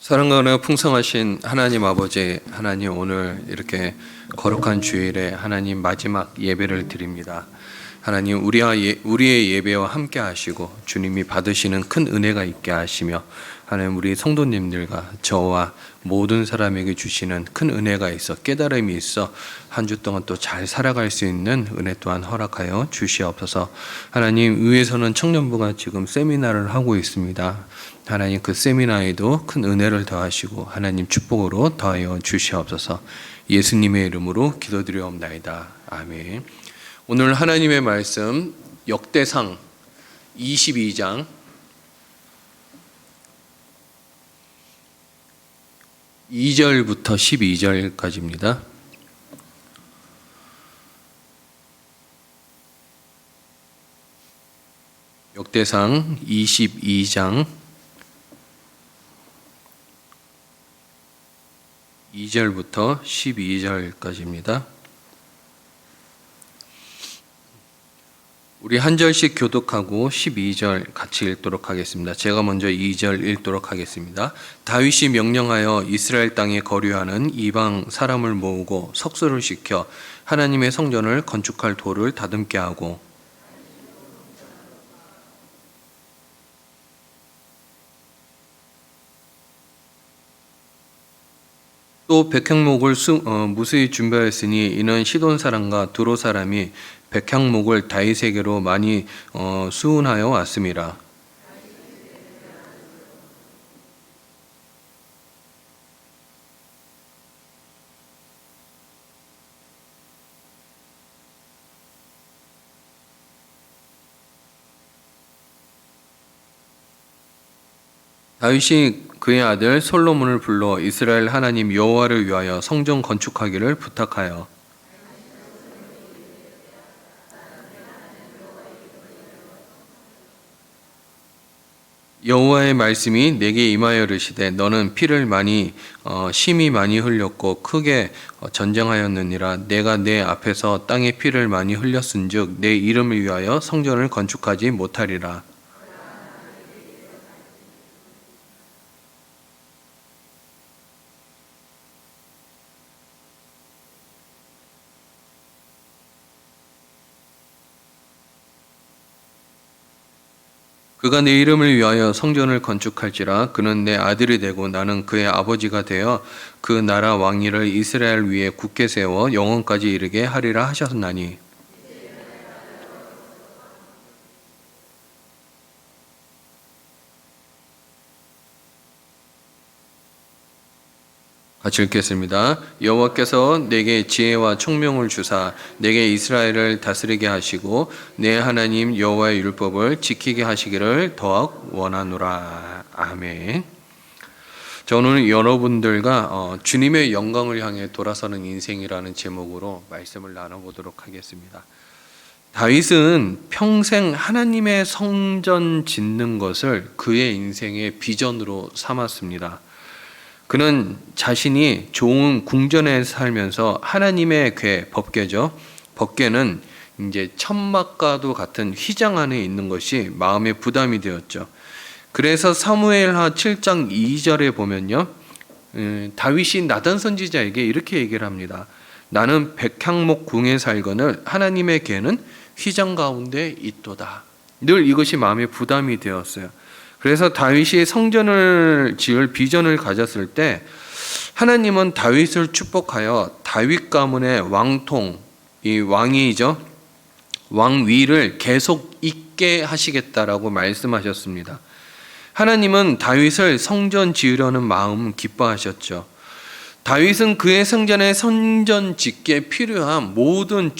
사랑과 은혜가 풍성하신 하나님 아버지, 하나님 오늘 이렇게 거룩한 주일에 하나님 마지막 예배를 드립니다. 하나님 우리의 예배와 함께 하시고 주님이 받으시는 큰 은혜가 있게 하시며 하나님 우리 성도님들과 저와 모든 사람에게 주시는 큰 은혜가 있어 깨달음이 있어 한 주 동안 또 잘 살아갈 수 있는 은혜 또한 허락하여 주시옵소서. 하나님 위에서는 청년부가 지금 세미나를 하고 있습니다. 하나님 그 세미나에도 큰 은혜를 더하시고 하나님 축복으로 더하여 주시옵소서. 예수님의 이름으로 기도드리옵나이다. 아멘. 오늘 하나님의 말씀 역대상 22장 2절부터 12절까지입니다. 역대상 22장 2절부터 12절까지입니다. 우리 한 절씩 교독하고 12절 같이 읽도록 하겠습니다. 제가 먼저 2절 읽도록 하겠습니다. 다윗이 명령하여 이스라엘 땅에 거류하는 이방 사람을 모으고 석수를 시켜 하나님의 성전을 건축할 돌을 다듬게 하고 또 백향목을 무수히 준비하였으니 이는 시돈 사람과 두로 사람이 백향목을 다윗에게로 많이 수운하여 왔음이라. 다윗이 그의 아들 솔로몬을 불러 이스라엘 하나님 여호와를 위하여 성전 건축하기를 부탁하여 여호와의 말씀이 내게 임하여 이르시되 너는 피를 심히 많이 흘렸고 크게 전쟁하였느니라. 내가 내 앞에서 땅에 피를 많이 흘렸은즉 내 이름을 위하여 성전을 건축하지 못하리라. 그가 내 이름을 위하여 성전을 건축할지라. 그는 내 아들이 되고 나는 그의 아버지가 되어 그 나라 왕위를 이스라엘 위에 굳게 세워 영원까지 이르게 하리라 하셨나니. 같이 읽겠습니다. 여호와께서 내게 지혜와 총명을 주사 내게 이스라엘을 다스리게 하시고 내 하나님 여호와의 율법을 지키게 하시기를 더욱 원하노라. 아멘. 저는 여러분들과 주님의 영광을 향해 돌아서는 인생이라는 제목으로 말씀을 나눠보도록 하겠습니다. 다윗은 평생 하나님의 성전 짓는 것을 그의 인생의 비전으로 삼았습니다. 그는 자신이 좋은 궁전에 살면서 하나님의 법궤죠. 법궤는 이제 천막과도 같은 휘장 안에 있는 것이 마음의 부담이 되었죠. 그래서 사무엘하 7장 2절에 보면요, 다윗이 나단 선지자에게 이렇게 얘기를 합니다. 나는 백향목 궁에 살거늘 하나님의 궤는 휘장 가운데 있도다. 늘 이것이 마음의 부담이 되었어요. 그래서 다윗이 성전을 지을 비전을 가졌을 때 하나님은 다윗을 축복하여 다윗 가문의 왕통, 이 왕위죠, 왕위를 계속 있게 하시겠다라고 말씀하셨습니다. 하나님은 다윗을 성전 지으려는 마음 기뻐하셨죠. 다윗은 그의 성전에 성전 짓기에 필요한 모든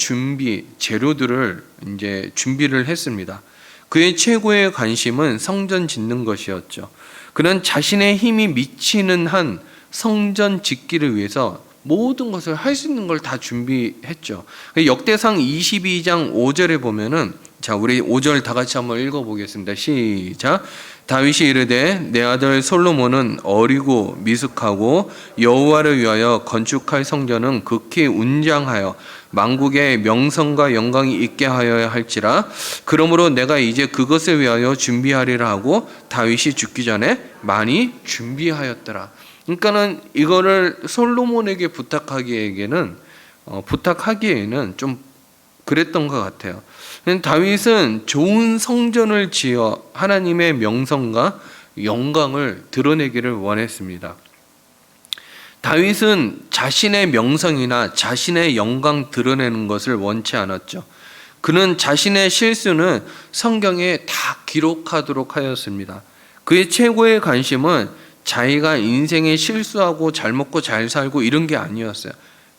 재료들을 이제 준비를 했습니다. 그의 최고의 관심은 성전 짓는 것이었죠. 그는 자신의 힘이 미치는 한 성전 짓기를 위해서 모든 것을 할 수 있는 걸 다 준비했죠. 역대상 22장 5절에 보면은, 자, 우리 5절 다 같이 한번 읽어보겠습니다. 시작. 다윗이 이르되 내 아들 솔로몬은 어리고 미숙하고 여호와를 위하여 건축할 성전은 극히 운장하여 만국의 명성과 영광이 있게 하여야 할지라. 그러므로 내가 이제 그것을 위하여 준비하리라 하고 다윗이 죽기 전에 많이 준비하였더라. 그러니까는 이거를 솔로몬에게 부탁하기에는 좀 그랬던 것 같아요. 다윗은 좋은 성전을 지어 하나님의 명성과 영광을 드러내기를 원했습니다. 다윗은 자신의 명성이나 자신의 영광 드러내는 것을 원치 않았죠. 그는 자신의 실수는 성경에 다 기록하도록 하였습니다. 그의 최고의 관심은 자기가 인생에 실수하고 잘 먹고 잘 살고 이런 게 아니었어요.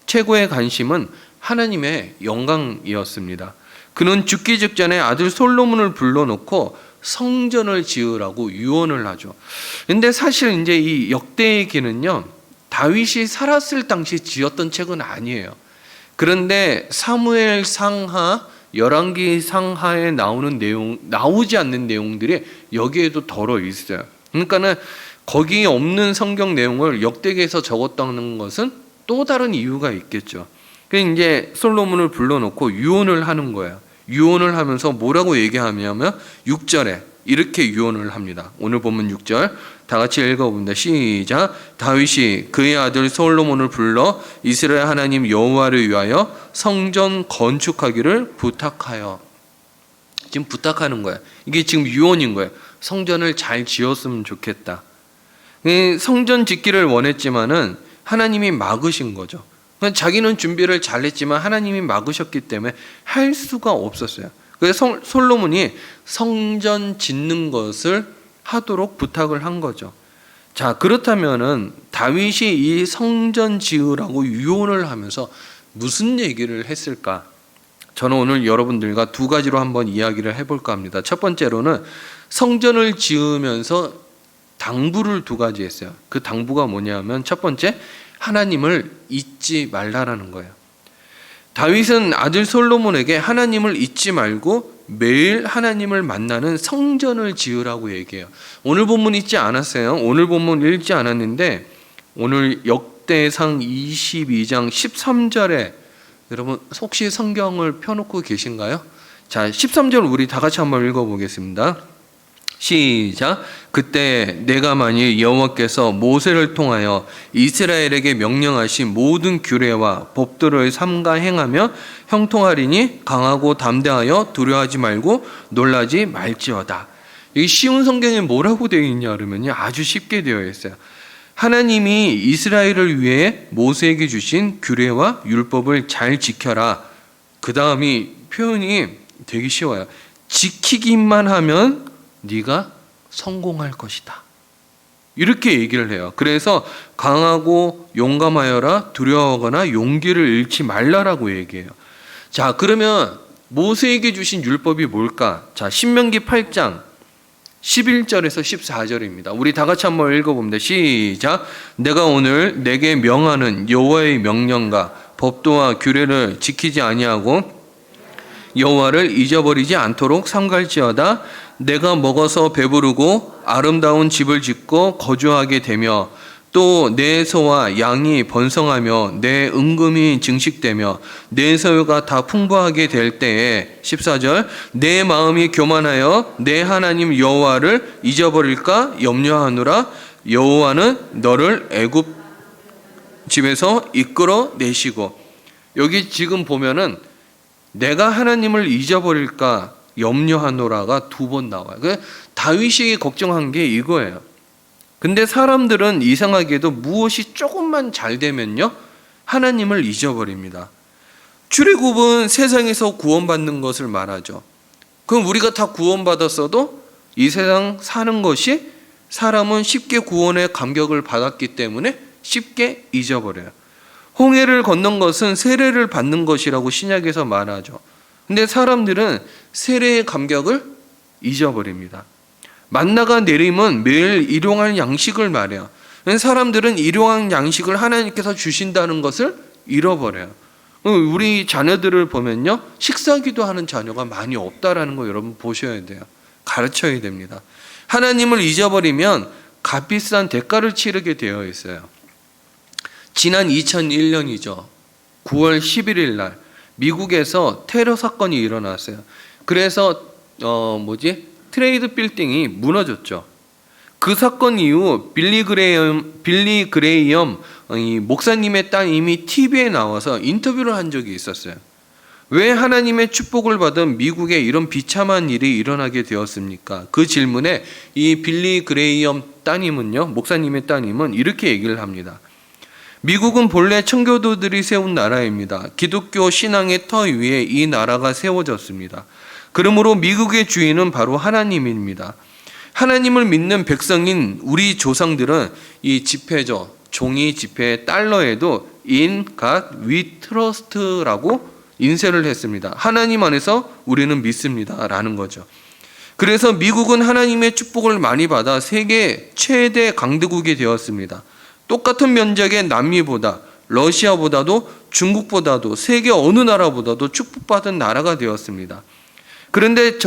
최고의 관심은 하나님의 영광이었습니다. 그는 죽기 직전에 아들 솔로몬을 불러놓고 성전을 지으라고 유언을 하죠. 근데 사실 이제 이 역대의 기는요, 다윗이 살았을 당시 지었던 책은 아니에요. 그런데 사무엘 상하, 열왕기 상하에 나오지 않는 내용들이 여기에도 덜어 있어요. 그러니까는 거기 없는 성경 내용을 역대기에서 적었다는 것은 또 다른 이유가 있겠죠. 그래서 이제 솔로몬을 불러놓고 유언을 하는 거예요. 유언을 하면서 뭐라고 얘기하냐면 6절에 이렇게 유언을 합니다. 오늘 본문 6절 다 같이 읽어봅니다. 시작. 다윗이 그의 아들 솔로몬을 불러 이스라엘 하나님 여호와를 위하여 성전 건축하기를 부탁하여. 지금 부탁하는 거예요. 이게 지금 유언인 거예요. 성전을 잘 지었으면 좋겠다. 성전 짓기를 원했지만은 하나님이 막으신 거죠. 자기는 준비를 잘했지만 하나님이 막으셨기 때문에 할 수가 없었어요. 그래서 솔로몬이 성전 짓는 것을 하도록 부탁을 한 거죠. 자, 그렇다면은 다윗이 이 성전 지으라고 유언을 하면서 무슨 얘기를 했을까? 저는 오늘 여러분들과 두 가지로 한번 이야기를 해볼까 합니다. 첫 번째로는 성전을 지으면서 당부를 두 가지 했어요. 그 당부가 뭐냐면 첫 번째, 하나님을 잊지 말라라는 거예요. 다윗은 아들 솔로몬에게 하나님을 잊지 말고 매일 하나님을 만나는 성전을 지으라고 얘기해요. 오늘 본문 읽지 않았어요. 오늘 본문 읽지 않았는데 오늘 역대상 22장 13절에 여러분 혹시 성경을 펴놓고 계신가요? 자, 13절 우리 다 같이 한번 읽어보겠습니다. 시작. 그때 내가 만일 여호와께서 모세를 통하여 이스라엘에게 명령하신 모든 규례와 법도를 삼가 행하며 형통하리니 강하고 담대하여 두려워하지 말고 놀라지 말지어다. 이 쉬운 성경에 뭐라고 되어 있냐 그러면요, 아주 쉽게 되어 있어요. 하나님이 이스라엘을 위해 모세에게 주신 규례와 율법을 잘 지켜라. 그 다음이 표현이 되게 쉬워요. 지키기만 하면 네가 성공할 것이다. 이렇게 얘기를 해요. 그래서 강하고 용감하여라, 두려워하거나 용기를 잃지 말라라고 얘기해요. 자, 그러면 모세에게 주신 율법이 뭘까? 자, 신명기 8장 11절에서 14절입니다. 우리 다 같이 한번 읽어봅니다. 시작. 내가 오늘 내게 명하는 여호와의 명령과 법도와 규례를 지키지 아니하고 여호와를 잊어버리지 않도록 삼갈지어다. 내가 먹어서 배부르고 아름다운 집을 짓고 거주하게 되며 또 내 소와 양이 번성하며 내 은금이 증식되며 내 소유가 다 풍부하게 될 때에 14절 내 마음이 교만하여 내 하나님 여호와를 잊어버릴까 염려하노라. 여호와는 너를 애굽 집에서 이끌어 내시고. 여기 지금 보면은 내가 하나님을 잊어버릴까 염려하노라가 두 번 나와요. 다윗이 걱정한 게 이거예요. 근데 사람들은 이상하게도 무엇이 조금만 잘 되면요, 하나님을 잊어버립니다. 출애굽은 세상에서 구원받는 것을 말하죠. 그럼 우리가 다 구원받았어도 이 세상 사는 것이 사람은 쉽게 구원의 감격을 받았기 때문에 쉽게 잊어버려요. 홍해를 건넌 것은 세례를 받는 것이라고 신약에서 말하죠. 근데 사람들은 세례의 감격을 잊어버립니다. 만나가 내림은 매일 일용할 양식을 말해요. 사람들은 일용할 양식을 하나님께서 주신다는 것을 잃어버려요. 우리 자녀들을 보면요, 식사기도 하는 자녀가 많이 없다라는 거 여러분 보셔야 돼요. 가르쳐야 됩니다. 하나님을 잊어버리면 값비싼 대가를 치르게 되어 있어요. 지난 2001년이죠. 9월 11일 날 미국에서 테러 사건이 일어났어요. 그래서 트레이드 빌딩이 무너졌죠. 그 사건 이후 빌리 그레이엄 이 목사님의 따님이 TV에 나와서 인터뷰를 한 적이 있었어요. 왜 하나님의 축복을 받은 미국에 이런 비참한 일이 일어나게 되었습니까? 그 질문에 이 빌리 그레이엄 따님은요, 목사님의 따님은 이렇게 얘기를 합니다. 미국은 본래 청교도들이 세운 나라입니다. 기독교 신앙의 터 위에 이 나라가 세워졌습니다. 그러므로 미국의 주인은 바로 하나님입니다. 하나님을 믿는 백성인 우리 조상들은 이 지폐죠. 종이 지폐 달러에도 In God we trust라고 인쇄를 했습니다. 하나님 안에서 우리는 믿습니다 라는 거죠. 그래서 미국은 하나님의 축복을 많이 받아 세계 최대 강대국이 되었습니다. 똑같은 면적의 남미보다, 러시아보다도, 중국보다도, 세계 어느 나라보다도 축복받은 나라가 되었습니다. 그런데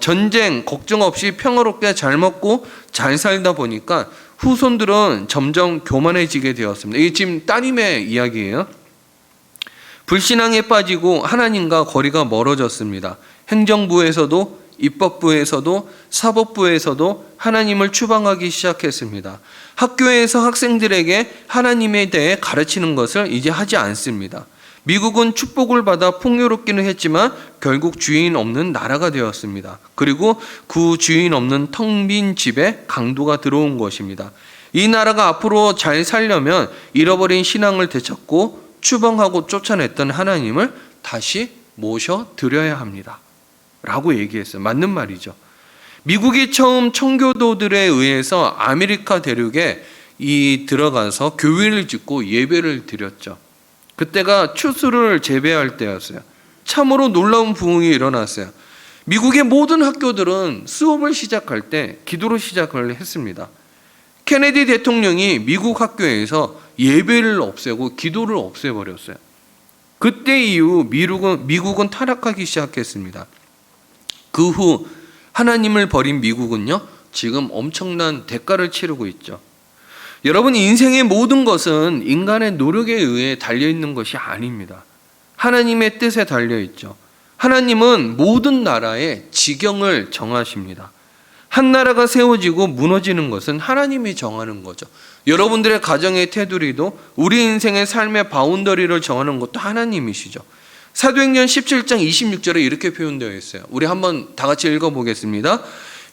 전쟁 걱정 없이 평화롭게 잘 먹고 잘 살다 보니까 후손들은 점점 교만해지게 되었습니다. 이게 지금 따님의 이야기예요. 불신앙에 빠지고 하나님과 거리가 멀어졌습니다. 행정부에서도, 입법부에서도, 사법부에서도 하나님을 추방하기 시작했습니다. 학교에서 학생들에게 하나님에 대해 가르치는 것을 이제 하지 않습니다. 미국은 축복을 받아 풍요롭기는 했지만 결국 주인 없는 나라가 되었습니다. 그리고 그 주인 없는 텅 빈 집에 강도가 들어온 것입니다. 이 나라가 앞으로 잘 살려면 잃어버린 신앙을 되찾고 추방하고 쫓아냈던 하나님을 다시 모셔드려야 합니다 라고 얘기했어요. 맞는 말이죠. 미국이 처음 청교도들에 의해서 아메리카 대륙에 들어가서 교회를 짓고 예배를 드렸죠. 그때가 추수를 재배할 때였어요. 참으로 놀라운 부흥이 일어났어요. 미국의 모든 학교들은 수업을 시작할 때 기도로 시작을 했습니다. 케네디 대통령이 미국 학교에서 예배를 없애고 기도를 없애버렸어요. 그때 이후 미국은 타락하기 시작했습니다. 그 후 하나님을 버린 미국은요, 지금 엄청난 대가를 치르고 있죠. 여러분, 인생의 모든 것은 인간의 노력에 의해 달려있는 것이 아닙니다. 하나님의 뜻에 달려있죠. 하나님은 모든 나라의 지경을 정하십니다. 한 나라가 세워지고 무너지는 것은 하나님이 정하는 거죠. 여러분들의 가정의 테두리도, 우리 인생의 삶의 바운더리를 정하는 것도 하나님이시죠. 사도행전 17장 26절에 이렇게 표현되어 있어요. 우리 한번 다 같이 읽어보겠습니다.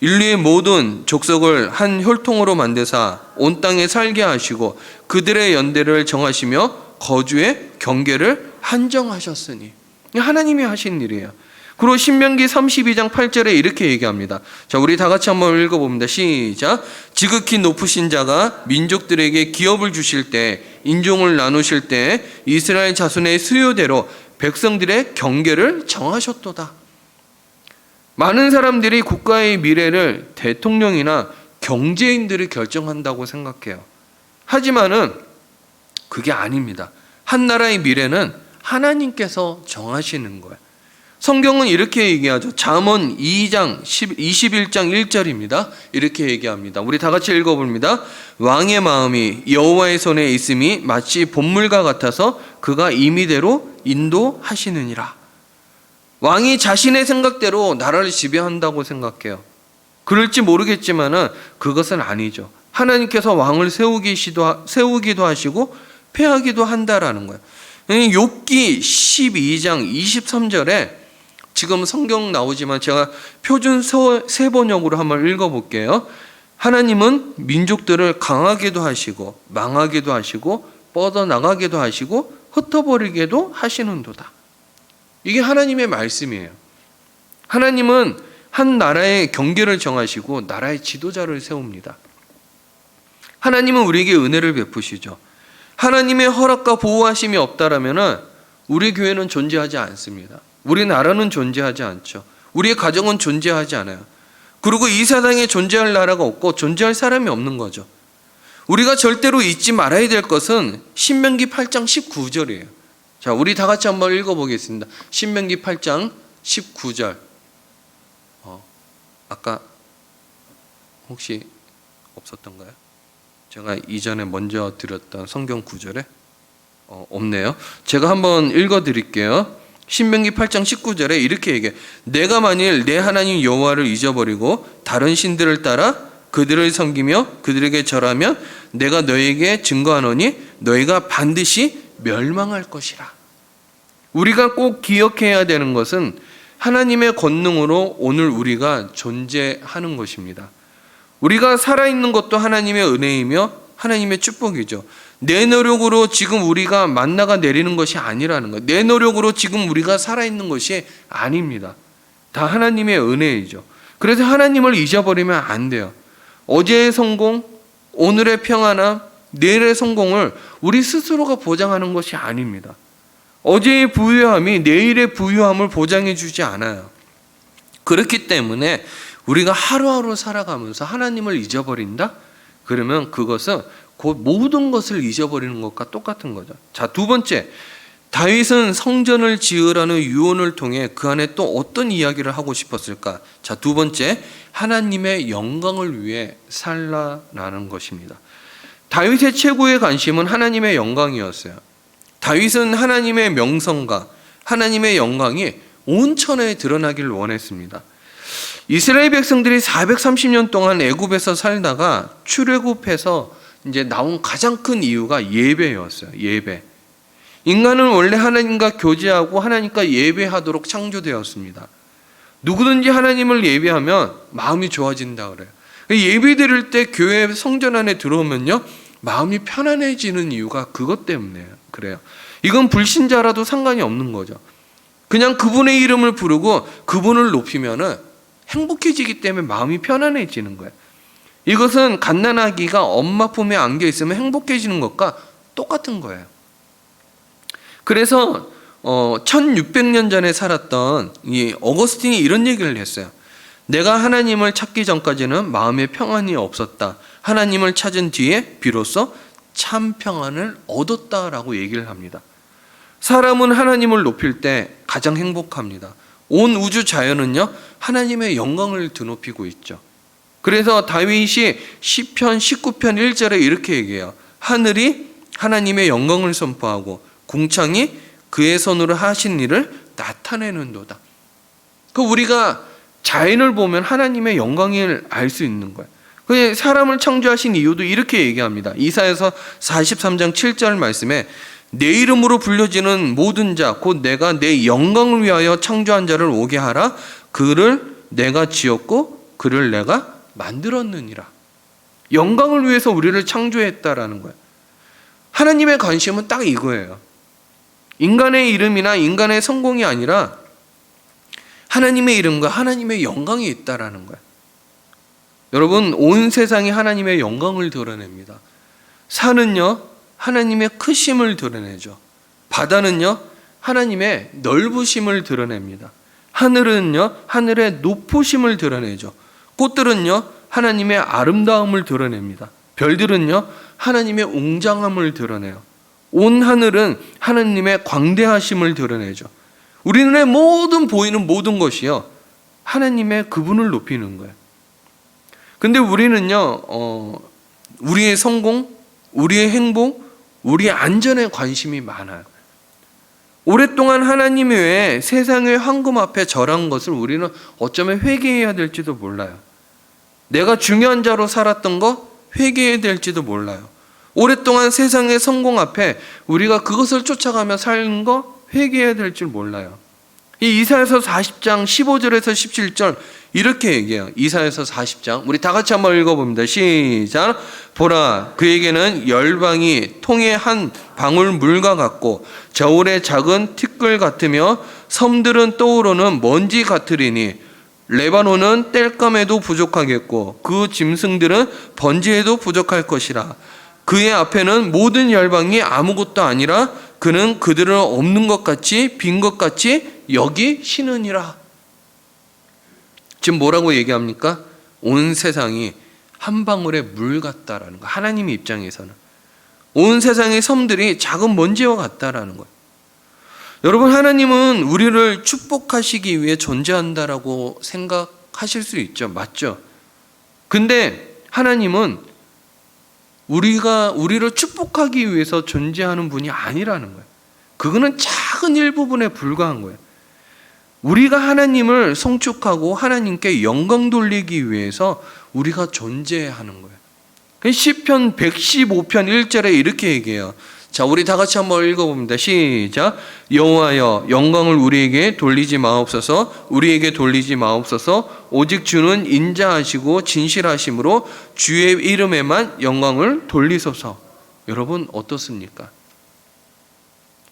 인류의 모든 족속을 한 혈통으로 만드사 온 땅에 살게 하시고 그들의 연대를 정하시며 거주의 경계를 한정하셨으니. 하나님이 하신 일이에요. 그리고 신명기 32장 8절에 이렇게 얘기합니다. 자, 우리 다 같이 한번 읽어봅니다. 시작. 지극히 높으신 자가 민족들에게 기업을 주실 때, 인종을 나누실 때 이스라엘 자손의 수요대로 백성들의 경계를 정하셨도다. 많은 사람들이 국가의 미래를 대통령이나 경제인들이 결정한다고 생각해요. 하지만은 그게 아닙니다. 한 나라의 미래는 하나님께서 정하시는 거예요. 성경은 이렇게 얘기하죠. 잠언 2장 21장 1절입니다. 이렇게 얘기합니다. 우리 다 같이 읽어봅니다. 왕의 마음이 여호와의 손에 있음이 마치 봇물과 같아서 그가 임의대로 인도하시느니라. 왕이 자신의 생각대로 나라를 지배한다고 생각해요. 그럴지 모르겠지만은 그것은 아니죠. 하나님께서 왕을 세우기도 하시고 폐하기도 한다라는 거예요. 욥기 12장 23절에 지금 성경 나오지만 제가 표준 세번역으로 한번 읽어볼게요. 하나님은 민족들을 강하게도 하시고 망하게도 하시고 뻗어나가게도 하시고 흩어버리게도 하시는도다. 이게 하나님의 말씀이에요. 하나님은 한 나라의 경계를 정하시고 나라의 지도자를 세웁니다. 하나님은 우리에게 은혜를 베푸시죠. 하나님의 허락과 보호하심이 없다라면 우리 교회는 존재하지 않습니다. 우리 나라는 존재하지 않죠. 우리의 가정은 존재하지 않아요. 그리고 이 세상에 존재할 나라가 없고 존재할 사람이 없는 거죠. 우리가 절대로 잊지 말아야 될 것은 신명기 8장 19절이에요. 자, 우리 다 같이 한번 읽어보겠습니다. 신명기 8장 19절. 아까 혹시 없었던가요? 제가 이전에 먼저 드렸던 성경 구절에 없네요. 제가 한번 읽어드릴게요. 신명기 8장 19절에 이렇게 얘기해요. 내가 만일 내 하나님 여호와를 잊어버리고 다른 신들을 따라 그들을 섬기며 그들에게 절하면 내가 너에게 증거하노니 너희가 반드시 멸망할 것이라. 우리가 꼭 기억해야 되는 것은 하나님의 권능으로 오늘 우리가 존재하는 것입니다. 우리가 살아있는 것도 하나님의 은혜이며 하나님의 축복이죠. 내 노력으로 지금 우리가 만나가 내리는 것이 아니라는 거예요. 내 노력으로 지금 우리가 살아있는 것이 아닙니다. 다 하나님의 은혜이죠. 그래서 하나님을 잊어버리면 안 돼요. 어제의 성공, 오늘의 평안함, 내일의 성공을 우리 스스로가 보장하는 것이 아닙니다. 어제의 부유함이 내일의 부유함을 보장해 주지 않아요. 그렇기 때문에 우리가 하루하루 살아가면서 하나님을 잊어버린다? 그러면 그것은 곧 모든 것을 잊어버리는 것과 똑같은 거죠. 자, 두 번째, 다윗은 성전을 지으라는 유언을 통해 그 안에 또 어떤 이야기를 하고 싶었을까? 자, 두 번째, 하나님의 영광을 위해 살라라는 것입니다. 다윗의 최고의 관심은 하나님의 영광이었어요. 다윗은 하나님의 명성과 하나님의 영광이 온 천하에 드러나기를 원했습니다. 이스라엘 백성들이 430년 동안 애굽에서 살다가 출애굽해서 이제 나온 가장 큰 이유가 예배였어요. 예배. 인간은 원래 하나님과 교제하고 하나님과 예배하도록 창조되었습니다. 누구든지 하나님을 예배하면 마음이 좋아진다 그래요. 예배 드릴 때 교회 성전 안에 들어오면요, 마음이 편안해지는 이유가 그것 때문이에요. 그래요. 이건 불신자라도 상관이 없는 거죠. 그냥 그분의 이름을 부르고 그분을 높이면은 행복해지기 때문에 마음이 편안해지는 거예요. 이것은 갓난아기가 엄마 품에 안겨 있으면 행복해지는 것과 똑같은 거예요. 그래서 1600년 전에 살았던 이 어거스틴이 이런 얘기를 했어요. 내가 하나님을 찾기 전까지는 마음에 평안이 없었다. 하나님을 찾은 뒤에 비로소 참 평안을 얻었다라고 얘기를 합니다. 사람은 하나님을 높일 때 가장 행복합니다. 온 우주 자연은요, 하나님의 영광을 드높이고 있죠. 그래서 다윗이 시편 19편 1절에 이렇게 얘기해요. 하늘이 하나님의 영광을 선포하고 궁창이 그의 손으로 하신 일을 나타내는도다. 그 우리가 자연을 보면 하나님의 영광을 알 수 있는 거예요. 사람을 창조하신 이유도 이렇게 얘기합니다. 이사야서 43장 7절 말씀에 내 이름으로 불려지는 모든 자 곧 내가 내 영광을 위하여 창조한 자를 오게 하라. 그를 내가 지었고 그를 내가 만들었느니라. 영광을 위해서 우리를 창조했다라는 거예요. 하나님의 관심은 딱 이거예요. 인간의 이름이나 인간의 성공이 아니라 하나님의 이름과 하나님의 영광이 있다라는 거예요. 여러분, 온 세상이 하나님의 영광을 드러냅니다. 산은요, 하나님의 크심을 드러내죠. 바다는요, 하나님의 넓으심을 드러냅니다. 하늘은요, 하늘의 높으심을 드러내죠. 꽃들은요, 하나님의 아름다움을 드러냅니다. 별들은요, 하나님의 웅장함을 드러내요. 온 하늘은 하나님의 광대하심을 드러내죠. 우리 눈에 모든 보이는 모든 것이요, 하나님의 그분을 높이는 거예요. 근데 우리는요, 우리의 성공, 우리의 행복, 우리의 안전에 관심이 많아요. 오랫동안 하나님 외에 세상의 황금 앞에 절한 것을 우리는 어쩌면 회개해야 될지도 몰라요. 내가 중요한 자로 살았던 거 회개해야 될지도 몰라요. 오랫동안 세상의 성공 앞에 우리가 그것을 쫓아가며 사는 거 회개해야 될 줄 몰라요. 이 이사야서 40장 15절에서 17절 이렇게 얘기해요. 이사야서 40장 우리 다 같이 한번 읽어봅니다. 시작. 보라, 그에게는 열방이 통의 한 방울 물과 같고 저울의 작은 티끌 같으며 섬들은 떠오르는 먼지 같으리니 레바논은 땔감에도 부족하겠고 그 짐승들은 번제에도 부족할 것이라. 그의 앞에는 모든 열방이 아무것도 아니라 그는 그들을 없는 것 같이 빈 것 같이 여기시느니라. 지금 뭐라고 얘기합니까? 온 세상이 한 방울의 물 같다라는 거. 하나님의 입장에서는 온 세상의 섬들이 작은 먼지와 같다라는 거예요. 여러분, 하나님은 우리를 축복하시기 위해 존재한다라고 생각하실 수 있죠. 맞죠? 근데 하나님은 우리를 축복하기 위해서 존재하는 분이 아니라는 거예요. 그거는 작은 일부분에 불과한 거예요. 우리가 하나님을 송축하고 하나님께 영광 돌리기 위해서 우리가 존재하는 거예요. 시편 115편 1절에 이렇게 얘기해요. 자, 우리 다 같이 한번 읽어봅니다. 시작. 여호와여, 영광을 우리에게 돌리지 마옵소서. 우리에게 돌리지 마옵소서. 오직 주는 인자하시고 진실하심으로 주의 이름에만 영광을 돌리소서. 여러분 어떻습니까?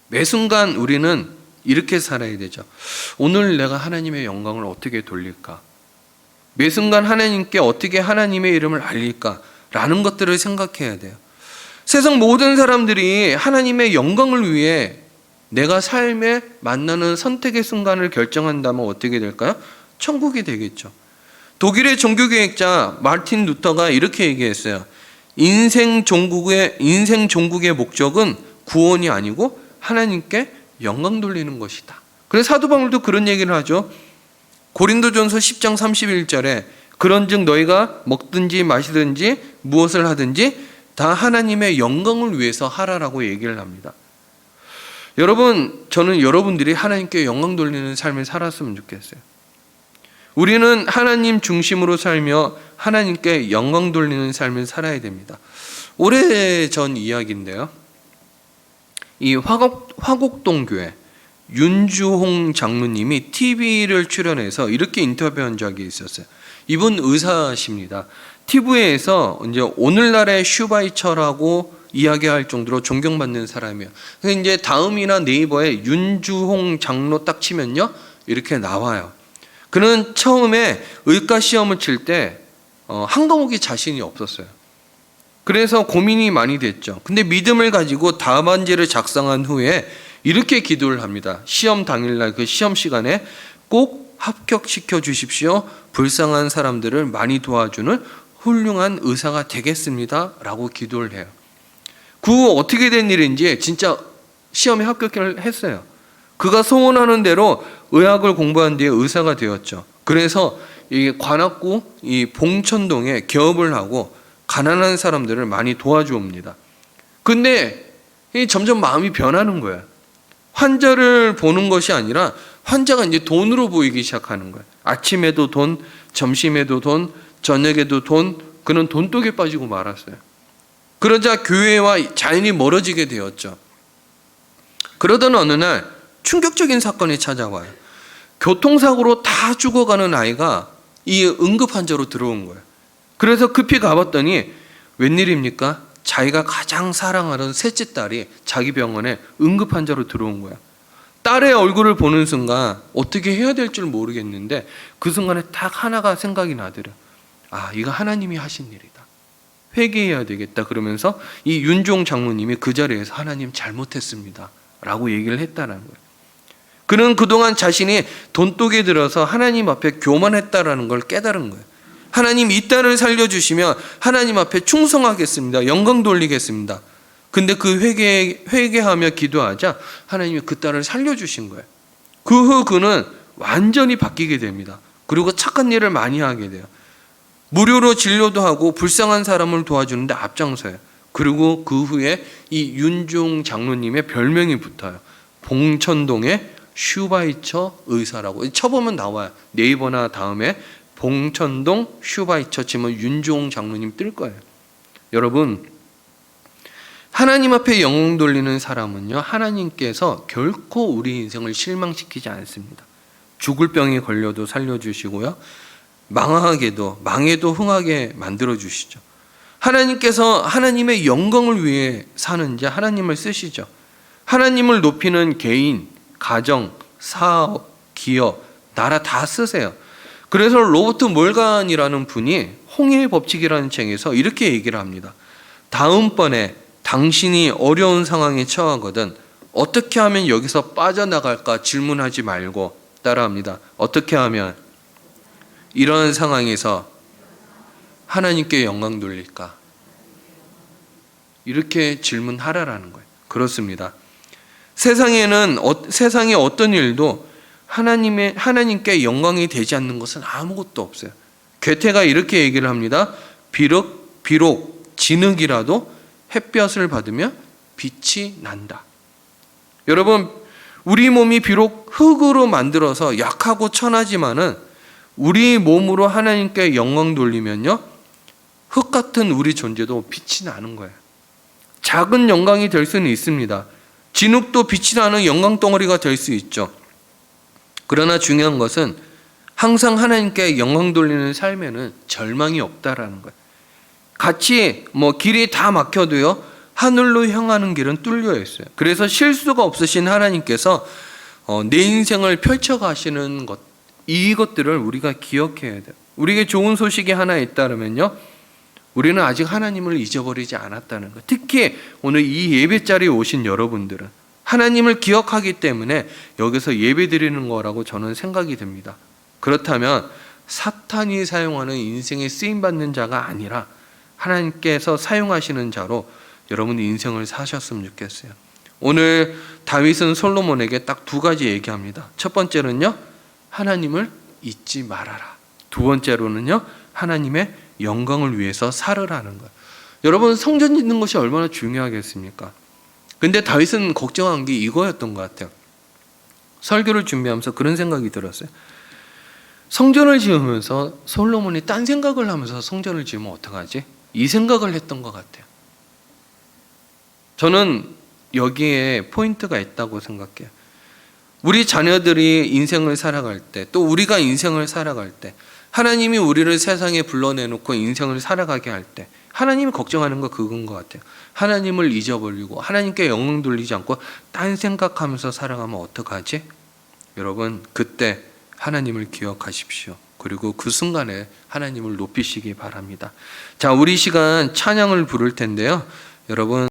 매 순간 우리는 이렇게 살아야 되죠. 오늘 내가 하나님의 영광을 어떻게 돌릴까? 매 순간 하나님께 어떻게 하나님의 이름을 알릴까? 라는 것들을 생각해야 돼요. 세상 모든 사람들이 하나님의 영광을 위해 내가 삶에 만나는 선택의 순간을 결정한다면 어떻게 될까요? 천국이 되겠죠. 독일의 종교개혁자 마르틴 루터가 이렇게 얘기했어요. 인생 종국의 목적은 구원이 아니고 하나님께 영광 돌리는 것이다. 그래서 사도 바울도 그런 얘기를 하죠. 고린도전서 10장 31절에 그런즉 너희가 먹든지 마시든지 무엇을 하든지 다 하나님의 영광을 위해서 하라라고 얘기를 합니다. 여러분, 저는 여러분들이 하나님께 영광 돌리는 삶을 살았으면 좋겠어요. 우리는 하나님 중심으로 살며 하나님께 영광 돌리는 삶을 살아야 됩니다. 오래전 이야기인데요. 이 화곡동 교회 윤주홍 장로님이 TV를 출연해서 이렇게 인터뷰한 적이 있었어요. 이분 의사십니다. TV에서 이제 오늘날의 슈바이처라고 이야기할 정도로 존경받는 사람이에요. 그래서 이제 다음이나 네이버에 윤주홍 장로 딱 치면요, 이렇게 나와요. 그는 처음에 의과 시험을 칠 때 한 과목이 자신이 없었어요. 그래서 고민이 많이 됐죠. 근데 믿음을 가지고 답안지를 작성한 후에 이렇게 기도를 합니다. 시험 당일날 그 시험 시간에 꼭 합격시켜 주십시오. 불쌍한 사람들을 많이 도와주는 훌륭한 의사가 되겠습니다. 라고 기도를 해요. 그 어떻게 된 일인지 진짜 시험에 합격을 했어요. 그가 소원하는 대로 의학을 공부한 뒤에 의사가 되었죠. 그래서 이 관악구 이 봉천동에 개업을 하고 가난한 사람들을 많이 도와주옵니다. 근데 점점 마음이 변하는 거예요. 환자를 보는 것이 아니라 환자가 이제 돈으로 보이기 시작하는 거예요. 아침에도 돈, 점심에도 돈, 저녁에도 돈, 그는 돈독에 빠지고 말았어요. 그러자 교회와 자연히 멀어지게 되었죠. 그러던 어느 날 충격적인 사건이 찾아와요. 교통사고로 다 죽어가는 아이가 이 응급환자로 들어온 거예요. 그래서 급히 가봤더니 웬일입니까? 자기가 가장 사랑하던 셋째 딸이 자기 병원에 응급환자로 들어온 거야. 딸의 얼굴을 보는 순간 어떻게 해야 될 줄 모르겠는데 그 순간에 딱 하나가 생각이 나더래. 아, 이거 하나님이 하신 일이다. 회개해야 되겠다. 그러면서 이 윤종 장로님이 그 자리에서 하나님 잘못했습니다. 라고 얘기를 했다는 거예요. 그는 그동안 자신이 돈독에 들어서 하나님 앞에 교만했다라는 걸 깨달은 거예요. 하나님 이 딸을 살려주시면 하나님 앞에 충성하겠습니다. 영광 돌리겠습니다. 근데 그 회개하며 기도하자 하나님이 그 딸을 살려주신 거예요. 그 후 그는 완전히 바뀌게 됩니다. 그리고 착한 일을 많이 하게 돼요. 무료로 진료도 하고 불쌍한 사람을 도와주는데 앞장서요. 그리고 그 후에 이 윤종 장로님의 별명이 붙어요. 봉천동의 슈바이처 의사라고. 쳐보면 나와요. 네이버나 다음에 봉천동 슈바이처 치면 윤종 장로님 뜰 거예요. 여러분, 하나님 앞에 영광 돌리는 사람은요, 하나님께서 결코 우리 인생을 실망시키지 않습니다. 죽을 병에 걸려도 살려주시고요, 망해도 흥하게 만들어주시죠. 하나님께서 하나님의 영광을 위해 사는 자 하나님을 쓰시죠. 하나님을 높이는 개인, 가정, 사업, 기업, 나라 다 쓰세요. 그래서 로버트 몰간이라는 분이 홍해의 법칙이라는 책에서 이렇게 얘기를 합니다. 다음번에 당신이 어려운 상황에 처하거든 어떻게 하면 여기서 빠져나갈까 질문하지 말고 따라합니다. 어떻게 하면 이런 상황에서 하나님께 영광 돌릴까? 이렇게 질문하라라는 거예요. 그렇습니다. 세상에 어떤 일도 하나님께 영광이 되지 않는 것은 아무것도 없어요. 괴테가 이렇게 얘기를 합니다. 비록 진흙이라도 햇볕을 받으며 빛이 난다. 여러분, 우리 몸이 비록 흙으로 만들어서 약하고 천하지만은 우리 몸으로 하나님께 영광 돌리면요, 흙 같은 우리 존재도 빛이 나는 거예요. 작은 영광이 될 수는 있습니다. 진흙도 빛이 나는 영광 덩어리가 될 수 있죠. 그러나 중요한 것은 항상 하나님께 영광 돌리는 삶에는 절망이 없다라는 거예요. 같이 길이 다 막혀도요, 하늘로 향하는 길은 뚫려 있어요. 그래서 실수가 없으신 하나님께서 내 인생을 펼쳐 가시는 것, 이것들을 우리가 기억해야 돼요. 우리에게 좋은 소식이 하나 있다면요, 우리는 아직 하나님을 잊어버리지 않았다는 것. 특히 오늘 이 예배 자리에 오신 여러분들은 하나님을 기억하기 때문에 여기서 예배 드리는 거라고 저는 생각이 듭니다. 그렇다면 사탄이 사용하는 인생에 쓰임받는 자가 아니라 하나님께서 사용하시는 자로 여러분 인생을 사셨으면 좋겠어요. 오늘 다윗은 솔로몬에게 딱 두 가지 얘기합니다. 첫 번째는요, 하나님을 잊지 말아라. 두 번째로는요, 하나님의 영광을 위해서 살으라는 거예요. 여러분, 성전 짓는 것이 얼마나 중요하겠습니까? 근데 다윗은 걱정한 게 이거였던 것 같아요. 설교를 준비하면서 그런 생각이 들었어요. 성전을 지으면서 솔로몬이 딴 생각을 하면서 성전을 지으면 어떡하지? 이 생각을 했던 것 같아요. 저는 여기에 포인트가 있다고 생각해요. 우리 자녀들이 인생을 살아갈 때, 또 우리가 인생을 살아갈 때, 하나님이 우리를 세상에 불러내놓고 인생을 살아가게 할 때 하나님이 걱정하는 거 그건 것 같아요. 하나님을 잊어버리고 하나님께 영광 돌리지 않고 딴 생각하면서 살아가면 어떡하지? 여러분, 그때 하나님을 기억하십시오. 그리고 그 순간에 하나님을 높이시기 바랍니다. 자, 우리 시간 찬양을 부를 텐데요. 여러분